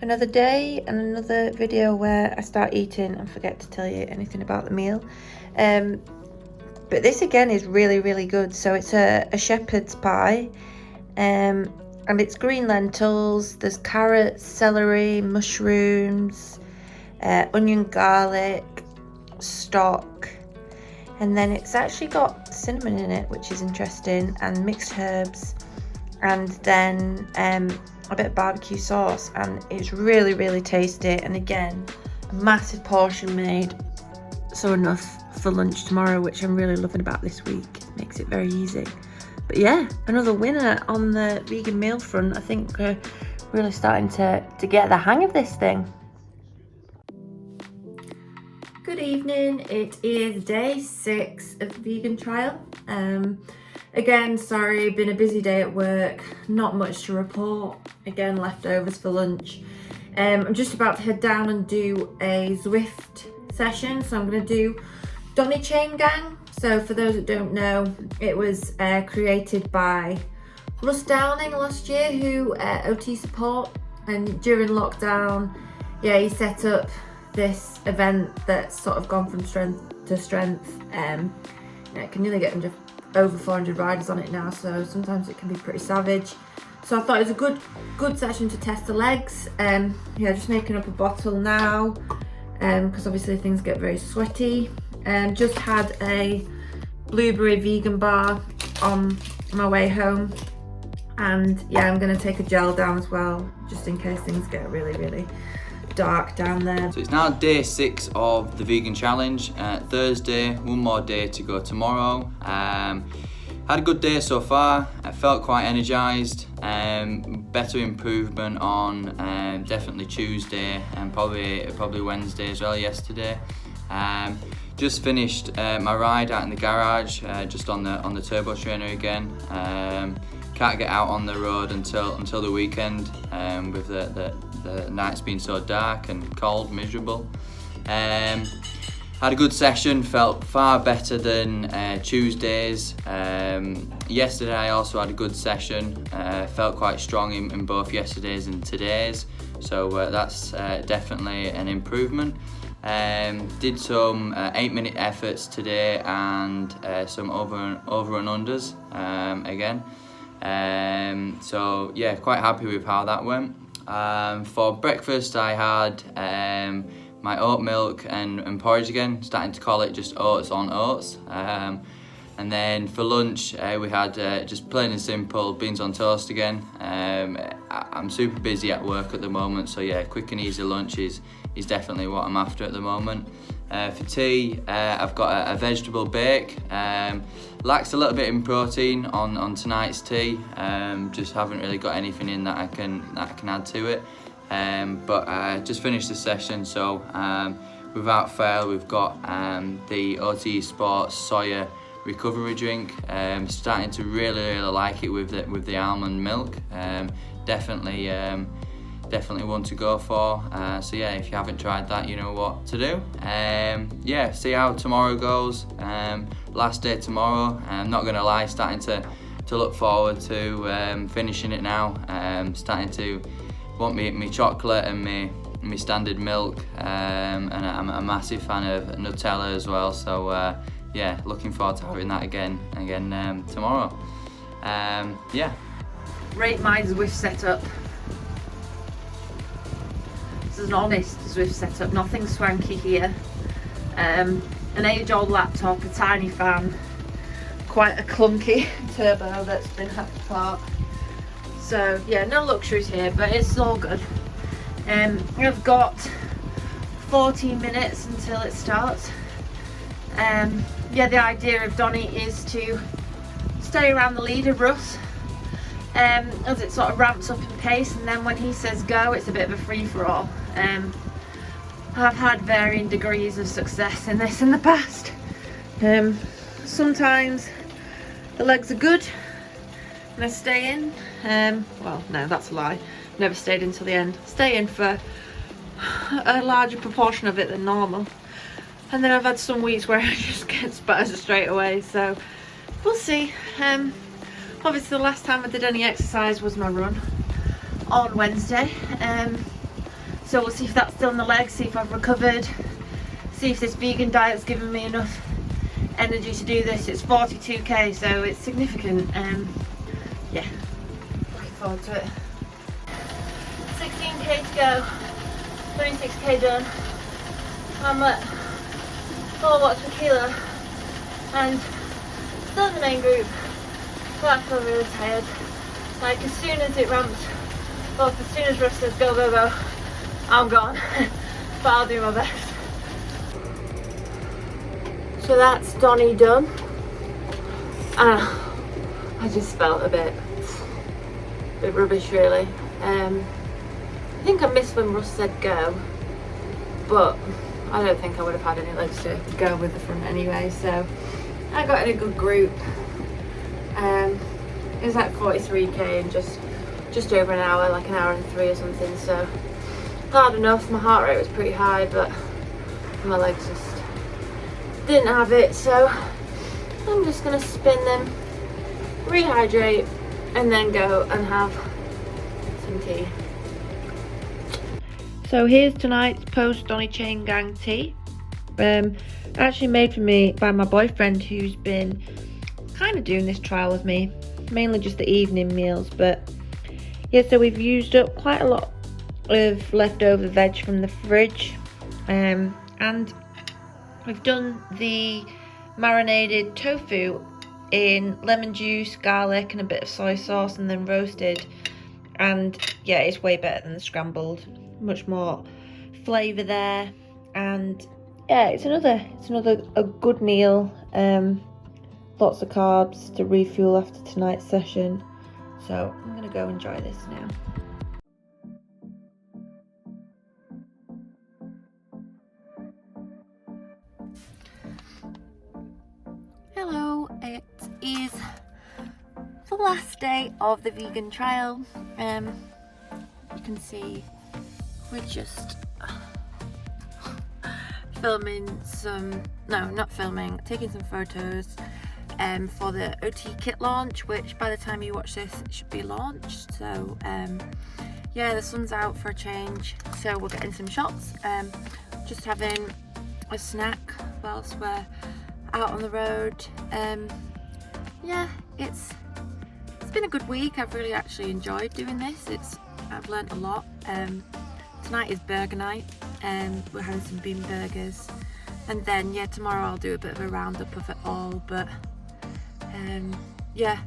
Another day and another video where I start eating and forget to tell you anything about the meal. But this again is really good. So it's a shepherd's pie, and it's green lentils, there's carrots, celery, mushrooms, onion, garlic, stock, and then it's actually got cinnamon in it, which is interesting, and mixed herbs, and then a bit of barbecue sauce, and it's really tasty. And again, a massive portion made, so enough for lunch tomorrow, which I'm really loving about this week. Makes it very easy. But yeah, another winner on the vegan meal front. I think we're really starting to get the hang of this thing. Good evening, it is day 6 of the vegan trial. Again, sorry, been a busy day at work, not much to report. Again, leftovers for lunch. I'm just about to head down and do a Zwift session, so I'm going to do Donny Chain Gang. So for those that don't know, it was created by Russ Downing last year, who OTE support, and during lockdown, yeah, he set up this event that's sort of gone from strength to strength. It can nearly get over 400 riders on it now, so sometimes it can be pretty savage. So I thought it was a good session to test the legs. Yeah, just making up a bottle now, because obviously things get very sweaty. Just had a blueberry vegan bar on my way home, and yeah, I'm going to take a gel down as well, just in case things get really dark down there. So it's now day 6 of the vegan challenge. Thursday, one more day to go tomorrow. Had a good day so far. I felt quite energized. Better improvement on definitely Tuesday and probably Wednesday as well. Yesterday. Just finished my ride out in the garage, just on the turbo trainer again. Can't get out on the road until the weekend, with the nights being so dark and cold, miserable. Had a good session, felt far better than Tuesdays. Yesterday I also had a good session, felt quite strong in both yesterday's and today's, so that's definitely an improvement. Did some 8-minute efforts today and some over and unders again. So yeah, quite happy with how that went. For breakfast I had my oat milk and porridge again, starting to call it just oats on oats. And then for lunch we had just plain and simple beans on toast again. I'm super busy at work at the moment, so yeah, quick and easy lunch is definitely what I'm after at the moment. For tea, I've got a vegetable bake. Lacks a little bit in protein on tonight's tea. Just haven't really got anything in that I can add to it. But I just finished the session, so without fail, we've got the OTE Sports Soya recovery drink. Starting to really like it with the almond milk. Definitely one to go for. So yeah, if you haven't tried that, you know what to do. Yeah, see how tomorrow goes. Last day tomorrow. I'm not gonna lie, starting to look forward to finishing it now. Starting to want me chocolate and me standard milk. And I'm a massive fan of Nutella as well. So yeah, looking forward to having that again tomorrow. Yeah. Rate my Zwift setup. This is an honest Zwift setup, nothing swanky here. An age-old laptop, a tiny fan, quite a clunky turbo that's been had apart. So yeah, no luxuries here, but it's all good. I've got 14 minutes until it starts. Yeah, the idea of Donny is to stay around the lead of Russ as it sort of ramps up in pace, and then when he says go, it's a bit of a free-for-all. I've had varying degrees of success in this in the past. Sometimes the legs are good and I stay in. Well, no, that's a lie. Never stayed until the end. Stay in for a larger proportion of it than normal. And then I've had some weeks where I just get spattered straight away, so we'll see. Obviously the last time I did any exercise was my run on Wednesday. So we'll see if that's still in the legs, see if I've recovered, see if this vegan diet's given me enough energy to do this. It's 42k, so it's significant. Yeah, looking forward to it. 16k to go, 26k done. I'm at 4 watts per kilo and still in the main group, but I feel really tired. Like as soon as it ramps up, as soon as Russ says go, go, go, I'm gone. But I'll do my best. So that's Donny done. I just felt a bit rubbish really. I think I missed when Russ said go, but I don't think I would have had any legs to go with the front anyway, so I got in a good group. It was like 43k in just over an hour, like an hour and 3 or something, so hard enough. My heart rate was pretty high, but my legs just didn't have it, so I'm just gonna spin them, rehydrate, and then go and have some tea. So here's tonight's post Donny Chain Gang tea. Actually made for me by my boyfriend, who's been kind of doing this trial with me, mainly just the evening meals. But yeah, so we've used up quite a lot of leftover veg from the fridge, and we've done the marinated tofu in lemon juice, garlic and a bit of soy sauce, and then roasted. And yeah, it's way better than the scrambled, much more flavour there. And yeah, it's another a good meal. Lots of carbs to refuel after tonight's session. So I'm gonna go enjoy this now. Hello, it is the last day of the vegan trial. You can see we're just taking some photos for the OTE kit launch, which by the time you watch this it should be launched. So yeah, the sun's out for a change, so we're getting some shots, just having a snack whilst we're out on the road. Yeah, it's been a good week. I've really actually enjoyed doing this. I've learnt a lot. Tonight is burger night, we're having some bean burgers, and then yeah, tomorrow I'll do a bit of a roundup of it all. But yeah,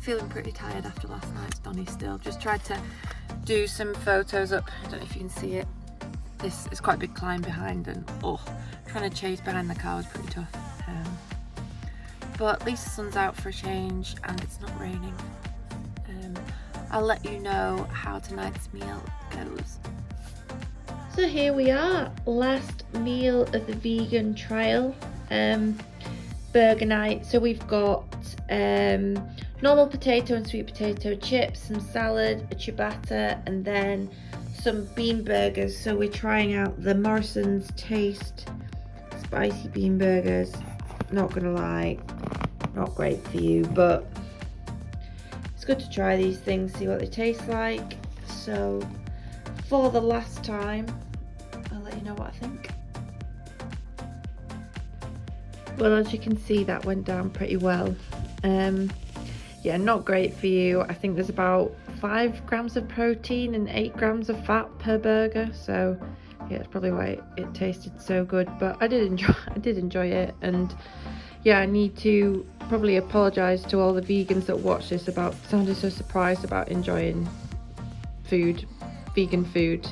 feeling pretty tired after last night's Donny still. Just tried to do some photos up. I don't know if you can see it. This is quite a big climb behind, and trying to chase behind the car was pretty tough. But at least the sun's out for a change and it's not raining. I'll let you know how tonight's meal goes. So here we are, last meal of the vegan trial, burger night. So we've got normal potato and sweet potato chips, some salad, a ciabatta, and then some bean burgers. So we're trying out the Morrison's Taste spicy bean burgers. Not gonna lie, not great for you, but it's good to try these things, see what they taste like. So for the last time, I'll let you know what I think. Well, as you can see, that went down pretty well. Yeah, not great for you. I think there's about 5 grams of protein and 8 grams of fat per burger, so yeah, it's probably why it tasted so good. But I did enjoy it, and yeah, I need to probably apologise to all the vegans that watch this about sounding so surprised about enjoying vegan food,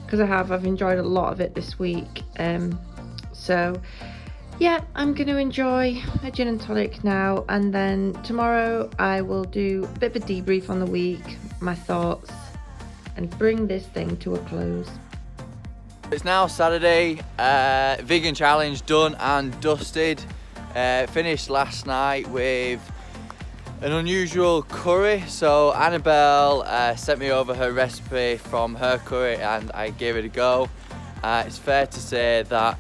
because I've enjoyed a lot of it this week. So yeah, I'm going to enjoy a gin and tonic now, and then tomorrow I will do a bit of a debrief on the week, my thoughts, and bring this thing to a close. It's now Saturday, vegan challenge done and dusted. Finished last night with an unusual curry. So Annabelle sent me over her recipe from her curry and I gave it a go. It's fair to say that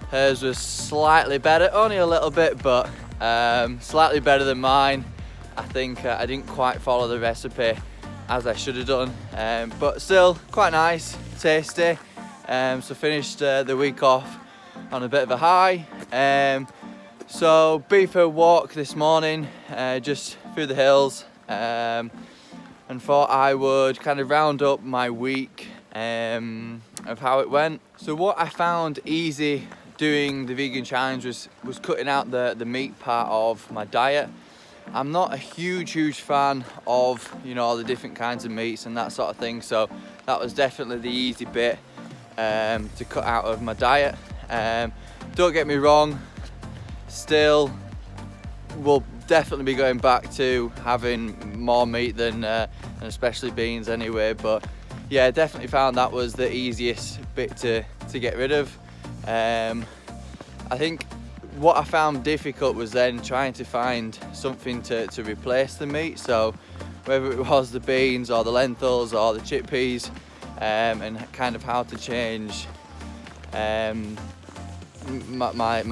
hers was slightly better, only a little bit, but slightly better than mine. I think I didn't quite follow the recipe as I should have done, but still quite nice, tasty. So finished the week off on a bit of a high. So been for a walk this morning, just through the hills, and thought I would kind of round up my week of how it went. So what I found easy doing the vegan challenge was cutting out the meat part of my diet. I'm not a huge fan of, you know, all the different kinds of meats and that sort of thing, so that was definitely the easy bit to cut out of my diet. Don't get me wrong, still will definitely be going back to having more meat than and especially beans anyway, but yeah, definitely found that was the easiest bit to get rid of. I think what I found difficult was then trying to find something to replace the meat, so whether it was the beans or the lentils or the chickpeas, and kind of how to change my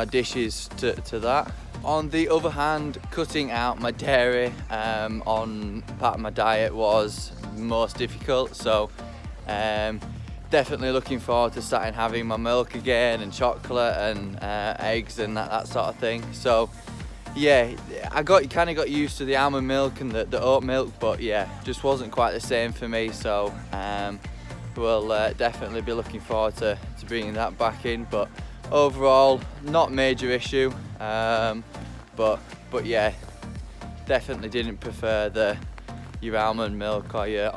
dishes to that. On the other hand, cutting out my dairy on part of my diet was most difficult, so definitely looking forward to starting having my milk again and chocolate and eggs and that sort of thing. So yeah, I kind of got used to the almond milk and the oat milk, but yeah, just wasn't quite the same for me, so we'll definitely be looking forward to bringing that back in. But overall, not major issue, but yeah, definitely didn't prefer your almond milk or your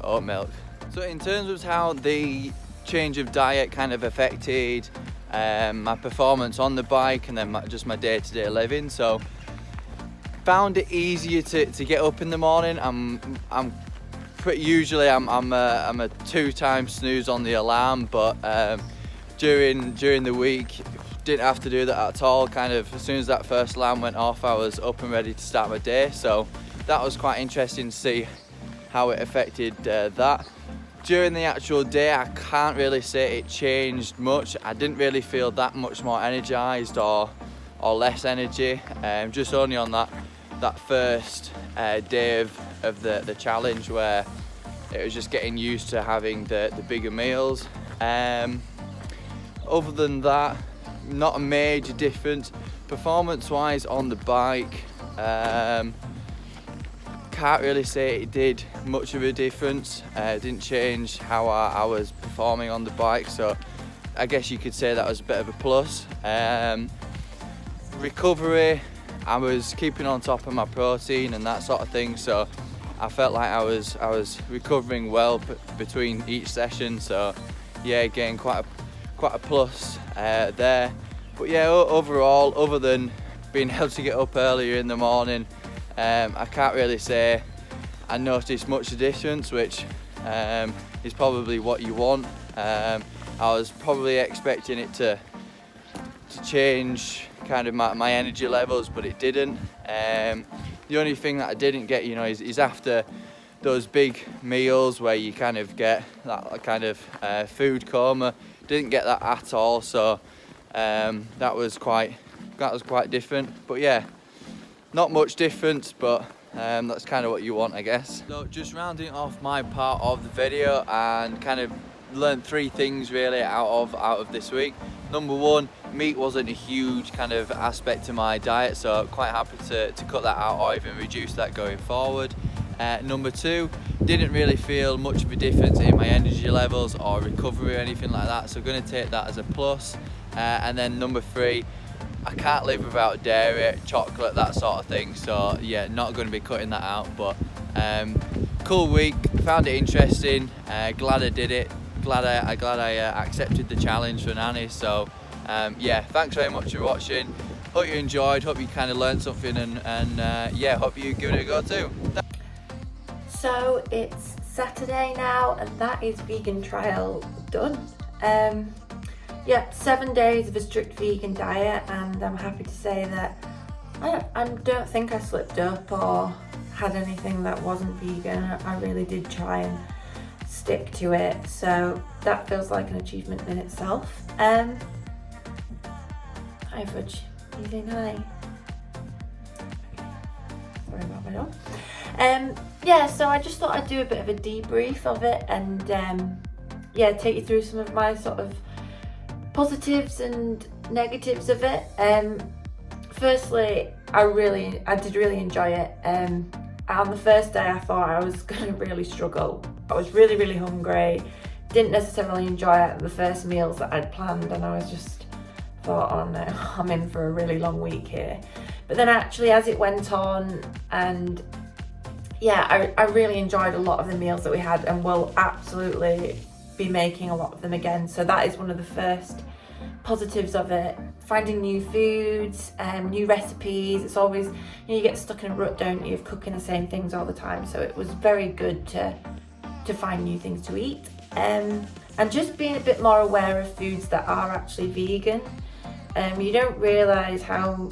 oat milk. So in terms of how the change of diet kind of affected my performance on the bike and then just my day-to-day living, so found it easier to get up in the morning. I'm a 2-time snooze on the alarm, but during the week didn't have to do that at all. Kind of as soon as that first alarm went off, I was up and ready to start my day, so that was quite interesting to see how it affected that. During the actual day, I can't really say it changed much. I didn't really feel that much more energized or less energy, just only on that first day of the challenge, where it was just getting used to having the bigger meals. Other than that, not a major difference. Performance wise on the bike, can't really say it did much of a difference. It didn't change how I was performing on the bike, so I guess you could say that was a bit of a plus. Recovery, I was keeping on top of my protein and that sort of thing, so I felt like I was recovering well between each session, so yeah, again quite a plus there. But yeah, overall, other than being able to get up earlier in the morning, I can't really say I noticed much of a difference, which is probably what you want. I was probably expecting it to change kind of my energy levels, but it didn't. The only thing that I didn't get, you know, is after those big meals where you kind of get that kind of food coma. Didn't get that at all, so that was quite different. But yeah, not much difference, but that's kind of what you want, I guess. So just rounding off my part of the video, and kind of learned 3 things really out of this week. Number 1, meat wasn't a huge kind of aspect to my diet, so quite happy to cut that out or even reduce that going forward. Number 2, didn't really feel much of a difference in my energy levels or recovery or anything like that, so going to take that as a plus. And then number 3, I can't live without dairy, chocolate, that sort of thing, so yeah, not going to be cutting that out. But cool week, found it interesting, glad I did it, glad I accepted the challenge for Nanny. So yeah, thanks very much for watching, hope you enjoyed, hope you kind of learned something, and yeah, hope you give it a go too. So it's Saturday now, and that is vegan trial done. Yeah, 7 days of a strict vegan diet, and I'm happy to say that I don't think I slipped up or had anything that wasn't vegan. I really did try and stick to it, so that feels like an achievement in itself. Hi Fudge, you saying hi? Sorry about my dog. yeah, so I just thought I'd do a bit of a debrief of it and yeah, take you through some of my sort of positives and negatives of it. Firstly, I did really enjoy it. On the first day I thought I was going to really struggle. I was really hungry, didn't necessarily enjoy the first meals that I'd planned, and I was just thought, oh no, I'm in for a really long week here. But then actually as it went on, and yeah, I really enjoyed a lot of the meals that we had, and will absolutely be making a lot of them again. So that is one of the first positives of it. Finding new foods, new recipes. It's always, you get stuck in a rut, don't you, of cooking the same things all the time. So it was very good to find new things to eat. And just being a bit more aware of foods that are actually vegan. You don't realise how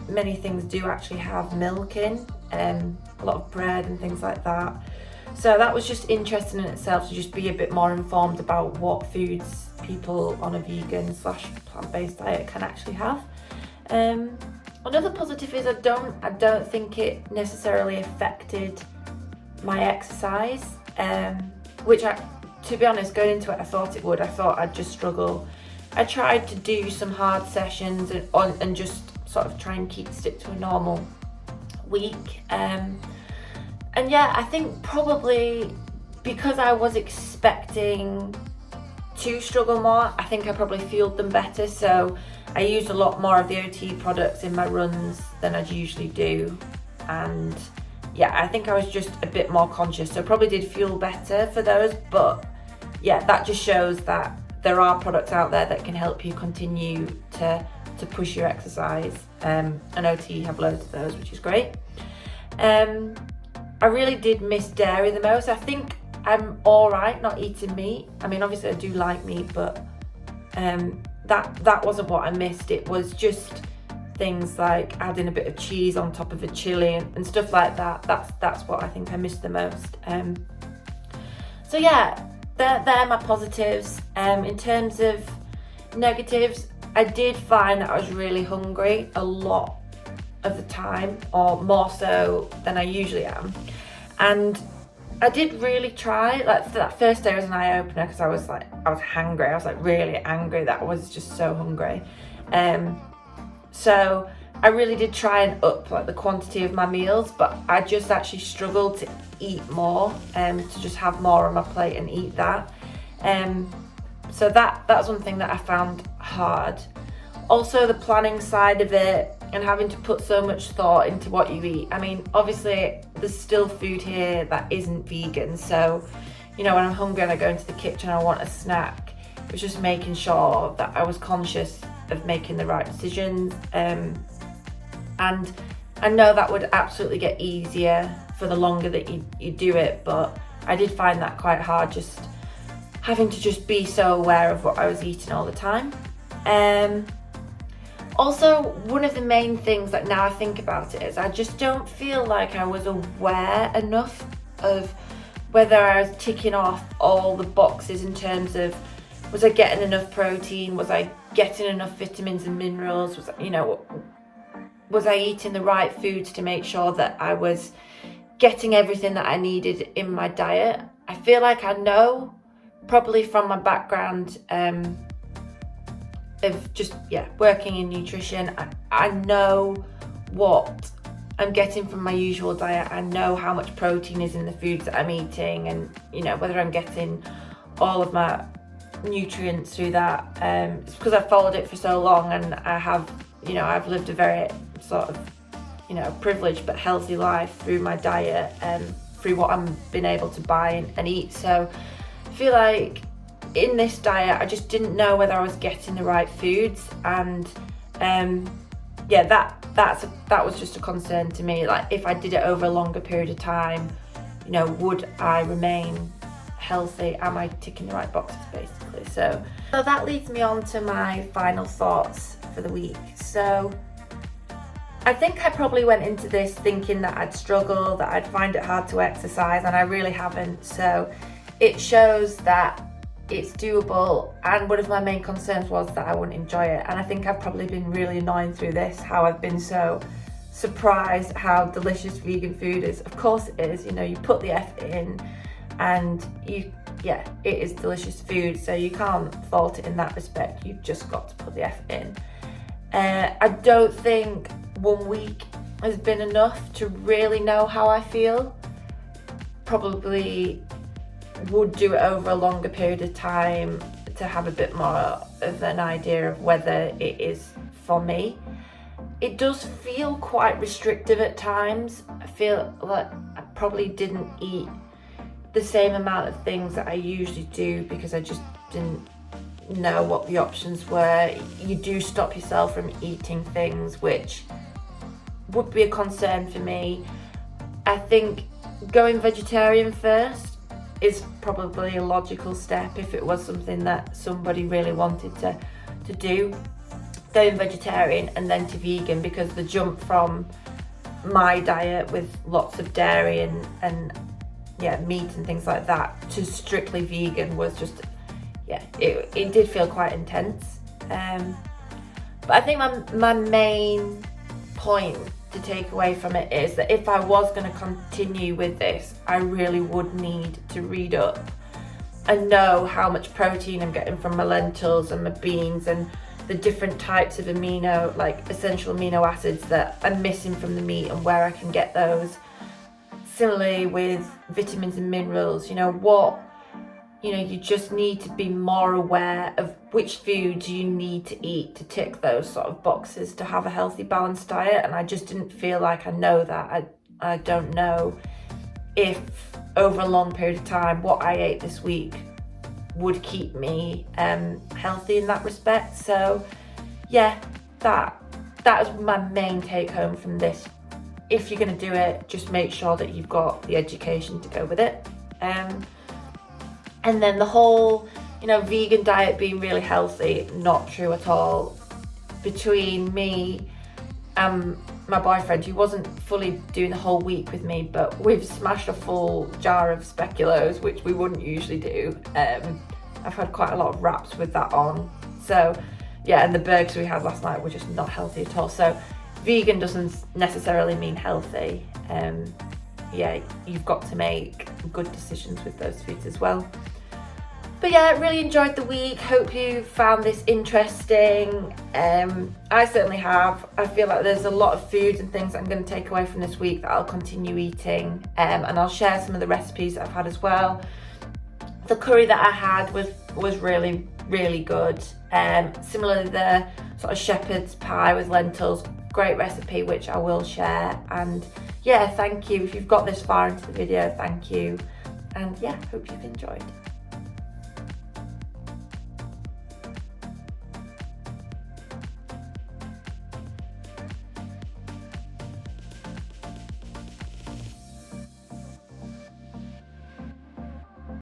many things do actually have milk in, a lot of bread and things like that. So that was just interesting in itself, to just be a bit more informed about what foods people on a vegan / plant-based diet can actually have. Another positive is I don't think it necessarily affected my exercise, which to be honest, going into it, I thought it would. I thought I'd just struggle. I tried to do some hard sessions and just sort of try and stick to a normal week. And yeah, I think probably because I was expecting to struggle more, I think I probably fueled them better. So I used a lot more of the OTE products in my runs than I'd usually do. And yeah, I think I was just a bit more conscious. So probably did fuel better for those. But yeah, that just shows that there are products out there that can help you continue to push your exercise. And OTE have loads of those, which is great. I really did miss dairy the most. I think I'm all right not eating meat. I mean, obviously I do like meat, but that wasn't what I missed. It was just things like adding a bit of cheese on top of a chili and stuff like that. That's what I think I missed the most. So yeah, they're my positives. In terms of negatives, I did find that I was really hungry a lot of the time, or more so than I usually am. And I did really try, like that first day was an eye-opener, because I was hangry. I was like really angry that I was just so hungry. So I really did try and up like the quantity of my meals, but I just actually struggled to eat more, to just have more on my plate and eat that. So that's one thing that I found hard. Also the planning side of it, and having to put so much thought into what you eat. I mean, obviously there's still food here that isn't vegan, so when I'm hungry and I go into the kitchen and I want a snack, it was just making sure that I was conscious of making the right decisions. And I know that would absolutely get easier for the longer that you do it, but I did find that quite hard, just having to just be so aware of what I was eating all the time. Also, one of the main things that now I think about it is I just don't feel like I was aware enough of whether I was ticking off all the boxes in terms of, was I getting enough protein? Was I getting enough vitamins and minerals? Was I eating the right foods to make sure that I was getting everything that I needed in my diet? I feel like I know, probably from my background, of just working in nutrition. I know what I'm getting from my usual diet. I know how much protein is in the foods that I'm eating, and whether I'm getting all of my nutrients through that. It's because I've followed it for so long, and I have I've lived a very sort of privileged but healthy life through my diet and through what I've been able to buy and eat. So I feel like in this diet I just didn't know whether I was getting the right foods, and that was just a concern to me. Like, if I did it over a longer period of time, would I remain healthy? Am I ticking the right boxes, basically? So that leads me on to my final thoughts for the week. So I think I probably went into this thinking that I'd struggle, that I'd find it hard to exercise, and I really haven't. So it shows that it's doable, and one of my main concerns was that I wouldn't enjoy it. And I think I've probably been really annoying through this, how I've been so surprised how delicious vegan food is. Of course it is, you know, you put the effort in and it is delicious food, so you can't fault it in that respect. You've just got to put the effort in. I don't think 1 week has been enough to really know how I feel. Probably would do it over a longer period of time to have a bit more of an idea of whether it is for me. It does feel quite restrictive at times. I feel like I probably didn't eat the same amount of things that I usually do because I just didn't know what the options were. You do stop yourself from eating things, which would be a concern for me. I think going vegetarian first is probably a logical step if it was something that somebody really wanted to do. Going vegetarian and then to vegan, because the jump from my diet with lots of dairy and meat and things like that to strictly vegan was just, it did feel quite intense. But I think my main point to take away from it is that if I was going to continue with this, I really would need to read up and know how much protein I'm getting from my lentils and my beans and the different types of essential amino acids that I'm missing from the meat and where I can get those. Similarly with vitamins and minerals, you just need to be more aware of which foods you need to eat to tick those sort of boxes to have a healthy, balanced diet. And I just didn't feel like I know that. I don't know if over a long period of time what I ate this week would keep me healthy in that respect. So that is my main take home from this. If you're going to do it, just make sure that you've got the education to go with it. And then the whole, vegan diet being really healthy, not true at all. Between me and my boyfriend, who wasn't fully doing the whole week with me, but we've smashed a full jar of speculoos, which we wouldn't usually do. I've had quite a lot of wraps with that on. So, and the burgers we had last night were just not healthy at all. So, vegan doesn't necessarily mean healthy. You've got to make good decisions with those foods as well. But really enjoyed the week. Hope you found this interesting. I certainly have. I feel like there's a lot of foods and things that I'm going to take away from this week that I'll continue eating. And I'll share some of the recipes that I've had as well. The curry that I had was really, really good. Similarly, the sort of shepherd's pie with lentils, great recipe, which I will share. And thank you. If you've got this far into the video, thank you. And hope you've enjoyed.